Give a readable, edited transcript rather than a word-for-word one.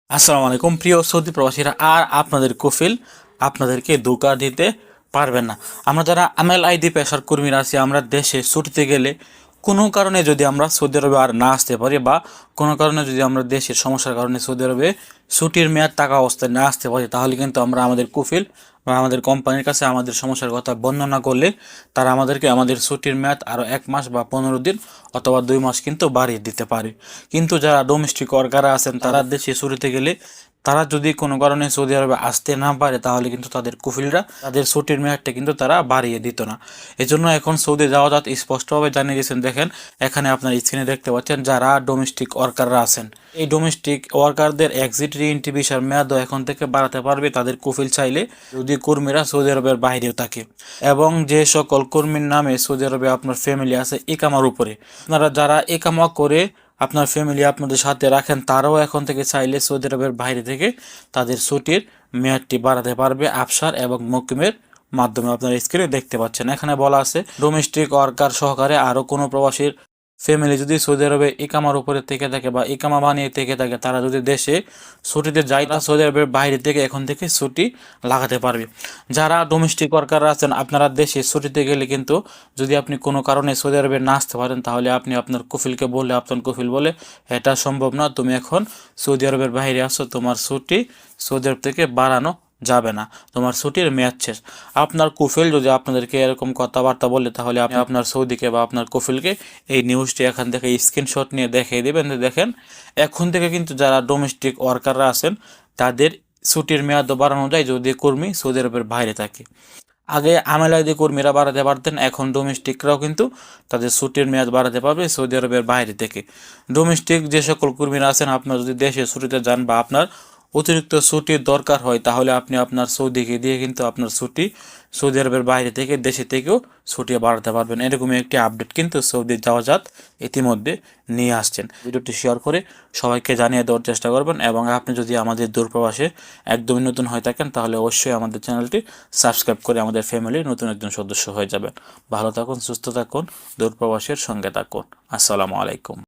আসসালামু আলাইকুম প্রিয় সৌদি প্রবাসীরা। আর আপনাদের কফিল আপনাদেরকে ধোঁকা দিতে পারবেন না। আমরা যারা আমেল আইডি পেশার কর্মীরা আছি, আমরা দেশে ছুটিতে গেলে কোনো কারণে যদি আমরা সৌদি আরবে আর না আসতে পারি, বা কোনো কারণে যদি আমরা দেশের সমস্যার কারণে সৌদি আরবে ছুটির মেয়াদ থাকা অবস্থায় না আসতে পারি, তাহলে কিন্তু আমরা আমাদের কফিল বা আমাদের কোম্পানির কাছে আমাদের সমস্যার কথা বর্ণনা করলে তারা আমাদেরকে আমাদের ছুটির মেয়াদ আরও 1 মাস বা 15 দিন অথবা 2 মাস কিন্তু বাড়িয়ে দিতে পারে। কিন্তু যারা ডোমেস্টিক ওয়ার্কাররা আছেন, তারা দেশে ছুটিতে গেলে তারা যদি কোনো কারণে সৌদি আরবে আসতে না পারে, তাহলে কিন্তু তাদের কুফিলরা তাদের ছুটির মেয়াদটা কিন্তু তারা বাড়িয়ে দিত না। এজন্য এখন সৌদি যাওয়া যাত স্পষ্টভাবে জানিয়ে দিয়েছেন। দেখেন, এখানে আপনার স্ক্রিনে দেখতে পাচ্ছেন যারা ডোমেস্টিক ওয়ার্কাররা আছেন, এই ডোমেস্টিক ওয়ার্কারদের এক্সিট রি এন্ট্রি ভিসার মেয়াদও এখন থেকে বাড়াতে পারবে তাদের কুফিল চাইলে, যদি কর্মীরা সৌদি আরবের বাইরেও থাকে। এবং যে সকল কর্মীর নামে সৌদি আরবে আপনার ফ্যামিলি আছে ইকামার উপরে, আপনারা যারা ইকামা করে আপনার ফ্যামিলি আপনাদের সাথে রাখেন, তারাও এখন থেকে চাইলে সৌদি আরবের বাইরে থেকে তাদের ছুটির মেয়াদটি বাড়াতে পারবে আফসার এবং মকিমের মাধ্যমে। আপনার স্ক্রিনে দেখতে পাচ্ছেন, এখানে বলা আছে ডোমেস্টিক ওয়ার্কার সহকারে আরও কোনো প্রবাসীর ফ্যামিলি যদি সৌদি আরবে ইকামার উপরে থেকে থাকে বা ইকামা বানিয়ে থেকে থাকে, তারা যদি দেশে ছুটিতে যায়, তা সৌদি আরবের বাইরে থেকে এখন থেকে ছুটি লাগাতে পারবে। যারা ডোমেস্টিক ওয়ার্কাররা আছেন, আপনারা দেশে ছুটিতে গেলে কিন্তু যদি আপনি কোনো কারণে সৌদি আরবে না আসতে পারেন, তাহলে আপনি আপনার কফিলকে বললে, আপনার কফিল বলে এটা সম্ভব না, তুমি এখন সৌদি আরবের বাইরে আসো, তোমার ছুটি সৌদি আরব থেকে বাড়ানো যাবে না, তোমার ছুটির মেয়াদ শেষ। আপনার কুফিল যদি আপনাদেরকে এরকম কথাবার্তা বলে, তাহলে আপনি আপনার সৌদিকে বা আপনার কুফিলকে এই নিউজটি এখান থেকে স্ক্রিনশট নিয়ে দেখিয়ে দেবেন। দেখেন, এখন থেকে কিন্তু যারা ডোমেস্টিক ওয়ার্কাররা আছেন, তাদের ছুটির মেয়াদ বাড়ানো যায় যদি কর্মী সৌদি আরবের বাইরে থাকে। আগে আমেলাইদি কর্মীরা বাড়াতে পারতেন, এখন ডোমেস্টিকরাও কিন্তু তাদের ছুটির মেয়াদ বাড়াতে পারবে সৌদি আরবের বাইরে থেকে। ডোমেস্টিক যে সকল কর্মীরা আছেন, আপনার যদি দেশে ছুটিতে যান বা আপনার অতিরিক্ত ছুটির দরকার হয়, তাহলে আপনি আপনার সৌদিকে দিয়ে কিন্তু আপনার ছুটি সৌদি আরবের বাইরে থেকে দেশে থেকেও ছুটি বাড়াতে পারবেন। এরকমই একটি আপডেট কিন্তু সৌদি যাওয়াজাত ইতিমধ্যে নিয়ে আসছেন। ভিডিওটি শেয়ার করে সবাইকে জানিয়ে দেওয়ার চেষ্টা করবেন। এবং আপনি যদি আমাদের দূরপ্রবাসে একদমই নতুন হয়ে থাকেন, তাহলে অবশ্যই আমাদের চ্যানেলটি সাবস্ক্রাইব করে আমাদের ফ্যামিলির নতুন একজন সদস্য হয়ে যাবেন। ভালো থাকুন, সুস্থ থাকুন, দূরপ্রবাসের সঙ্গে থাকুন। আসসালামু আলাইকুম।